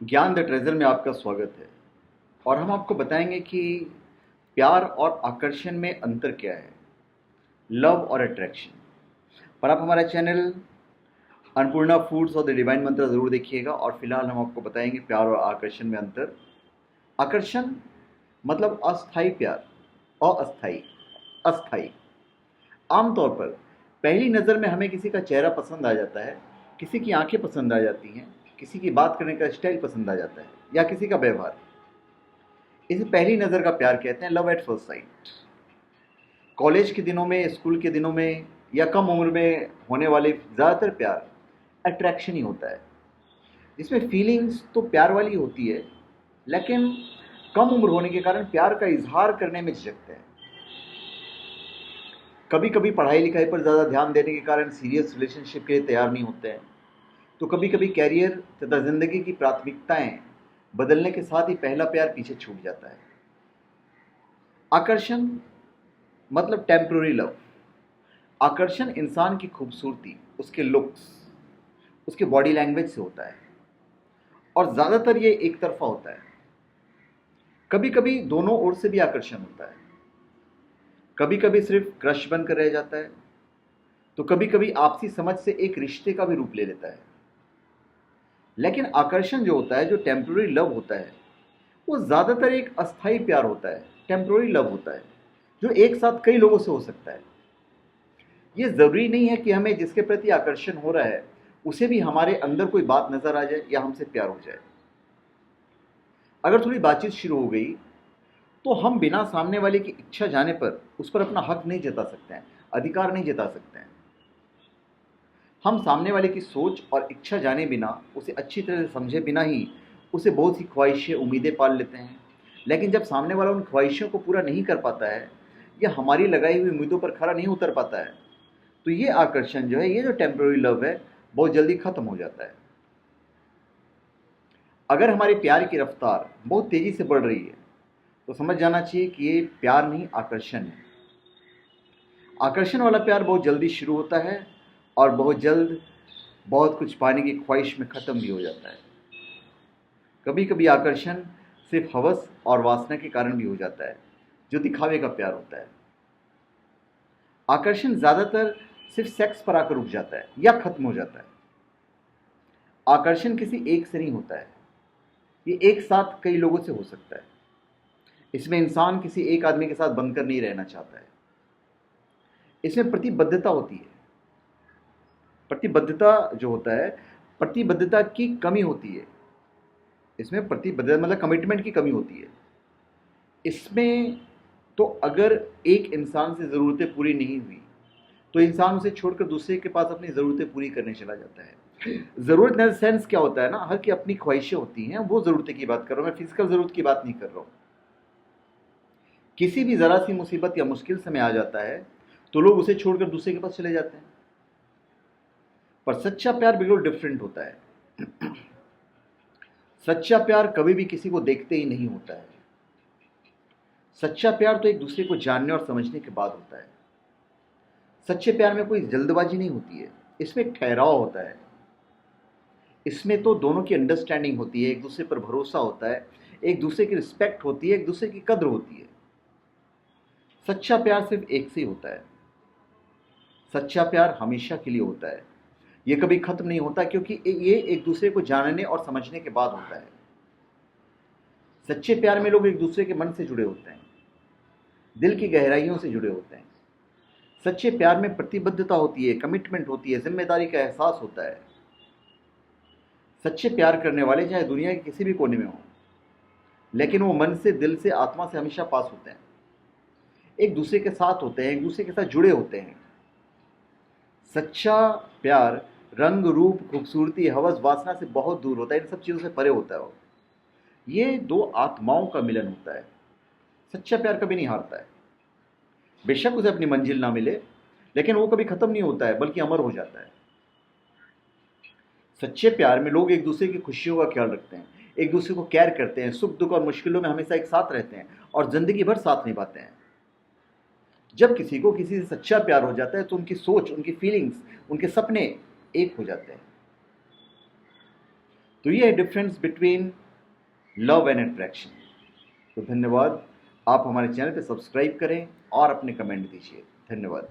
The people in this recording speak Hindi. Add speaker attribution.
Speaker 1: ज्ञान द ट्रेजर में आपका स्वागत है। और हम आपको बताएंगे कि प्यार और आकर्षण में अंतर क्या है, लव और अट्रैक्शन। पर आप हमारा चैनल अन्नपूर्णा फूड्स और द डिवाइन मंत्र ज़रूर देखिएगा। और फिलहाल हम आपको बताएंगे प्यार और आकर्षण में अंतर। आकर्षण मतलब अस्थाई प्यार, अस्थाई, अस्थाई। आमतौर पर पहली नज़र में हमें किसी का चेहरा पसंद आ जाता है, किसी की आंखें पसंद आ जाती हैं, किसी की बात करने का स्टाइल पसंद आ जाता है या किसी का व्यवहार। इसे पहली नज़र का प्यार कहते हैं, love at first sight. College के दिनों में, स्कूल के दिनों में या कम उम्र में होने वाले ज़्यादातर प्यार अट्रैक्शन ही होता है, जिसमें फीलिंग्स तो प्यार वाली होती है, लेकिन कम उम्र होने के कारण प्यार का इजहार करने में झिझकते हैं। कभी कभी पढ़ाई लिखाई पर ज़्यादा ध्यान देने के कारण सीरियस रिलेशनशिप के लिए तैयार नहीं होते हैं। तो कभी कभी कैरियर तथा ज़िंदगी की प्राथमिकताएं बदलने के साथ ही पहला प्यार पीछे छूट जाता है। आकर्षण मतलब टेम्पररी लव। आकर्षण इंसान की खूबसूरती, उसके लुक्स, उसके बॉडी लैंग्वेज से होता है और ज़्यादातर ये एक तरफा होता है। कभी कभी दोनों ओर से भी आकर्षण होता है। कभी कभी सिर्फ क्रश बनकर रह जाता है, तो कभी कभी आपसी समझ से एक रिश्ते का भी रूप ले लेता है। लेकिन आकर्षण जो होता है, जो टेम्पररी लव होता है, वो ज़्यादातर एक अस्थाई प्यार होता है, टेम्पररी लव होता है, जो एक साथ कई लोगों से हो सकता है। ये ज़रूरी नहीं है कि हमें जिसके प्रति आकर्षण हो रहा है उसे भी हमारे अंदर कोई बात नज़र आ जाए या हमसे प्यार हो जाए। अगर थोड़ी बातचीत शुरू हो गई तो हम बिना सामने वाले की इच्छा जाने पर उस पर अपना हक नहीं जता सकते हैं, अधिकार नहीं जता सकते हैं। हम सामने वाले की सोच और इच्छा जाने बिना, उसे अच्छी तरह से समझे बिना ही उसे बहुत सी ख्वाहिशें, उम्मीदें पाल लेते हैं। लेकिन जब सामने वाला उन ख्वाहिशों को पूरा नहीं कर पाता है या हमारी लगाई हुई उम्मीदों पर खरा नहीं उतर पाता है, तो ये आकर्षण जो है, ये जो टेम्पररी लव है, बहुत जल्दी खत्म हो जाता है। अगर हमारे प्यार की रफ्तार बहुत तेजी से बढ़ रही है तो समझ जाना चाहिए कि ये प्यार नहीं, आकर्षण है। आकर्षण वाला प्यार बहुत जल्दी शुरू होता है और बहुत जल्द बहुत कुछ पाने की ख्वाहिश में ख़त्म भी हो जाता है। कभी कभी आकर्षण सिर्फ हवस और वासना के कारण भी हो जाता है, जो दिखावे का प्यार होता है। आकर्षण ज़्यादातर सिर्फ सेक्स पर आकर रुक जाता है या खत्म हो जाता है। आकर्षण किसी एक से नहीं होता है, ये एक साथ कई लोगों से हो सकता है। इसमें इंसान किसी एक आदमी के साथ बनकर नहीं रहना चाहता है। इसमें प्रतिबद्धता होती है। प्रतिबद्धता जो होता है, प्रतिबद्धता की कमी होती है। इसमें प्रतिबद्धता मतलब कमिटमेंट की कमी होती है। इसमें तो अगर एक इंसान से ज़रूरतें पूरी नहीं हुई तो इंसान उसे छोड़कर दूसरे के पास अपनी ज़रूरतें पूरी करने चला जाता है। ज़रूरत इन द सेंस क्या होता है ना, हर की अपनी ख्वाहिशें होती हैं, वो ज़रूरतें की बात कर रहा हूँ मैं, फिजिकल ज़रूरत की बात नहीं कर रहा हूँ। किसी भी ज़रा सी मुसीबत या मुश्किल समय आ जाता है तो लोग उसे छोड़कर दूसरे के पास चले जाते हैं। पर सच्चा प्यार बिल्कुल डिफरेंट होता है। सच्चा प्यार कभी भी किसी को देखते ही नहीं होता है। सच्चा प्यार तो एक दूसरे को जानने और समझने के बाद होता है। सच्चे प्यार में कोई जल्दबाजी नहीं होती है, इसमें एक ठहराव होता है। इसमें तो दोनों की अंडरस्टैंडिंग होती है, एक दूसरे पर भरोसा होता है, एक दूसरे की रिस्पेक्ट होती है, एक दूसरे की कद्र होती है। सच्चा प्यार सिर्फ एक से ही होता है। सच्चा प्यार हमेशा के लिए होता है, ये कभी खत्म नहीं होता, क्योंकि ये एक दूसरे को जानने और समझने के बाद होता है। सच्चे प्यार में लोग एक दूसरे के मन से जुड़े होते हैं, दिल की गहराइयों से जुड़े होते हैं। सच्चे प्यार में प्रतिबद्धता होती है, कमिटमेंट होती है, जिम्मेदारी का एहसास होता है। सच्चे प्यार करने वाले चाहे दुनिया के किसी भी कोने में हों, लेकिन वो मन से, दिल से, आत्मा से हमेशा पास होते हैं, एक दूसरे के साथ होते हैं, एक दूसरे के साथ जुड़े होते हैं। सच्चा प्यार रंग, रूप, खूबसूरती, हवस, वासना से बहुत दूर होता है, इन सब चीज़ों से परे होता है वो। ये दो आत्माओं का मिलन होता है। सच्चा प्यार कभी नहीं हारता है। बेशक उसे अपनी मंजिल ना मिले, लेकिन वो कभी खत्म नहीं होता है, बल्कि अमर हो जाता है। सच्चे प्यार में लोग एक दूसरे की खुशियों का ख्याल रखते हैं, एक दूसरे को केयर करते हैं, सुख दुख और मुश्किलों में हमेशा एक साथ रहते हैं और जिंदगी भर साथ निभाते हैं। जब किसी को किसी से सच्चा प्यार हो जाता है तो उनकी सोच, उनकी फीलिंग्स, उनके सपने एक हो जाते हैं। तो ये है difference between love and attraction. तो धन्यवाद। आप हमारे चैनल पे सब्सक्राइब करें और अपने कमेंट दीजिए। धन्यवाद।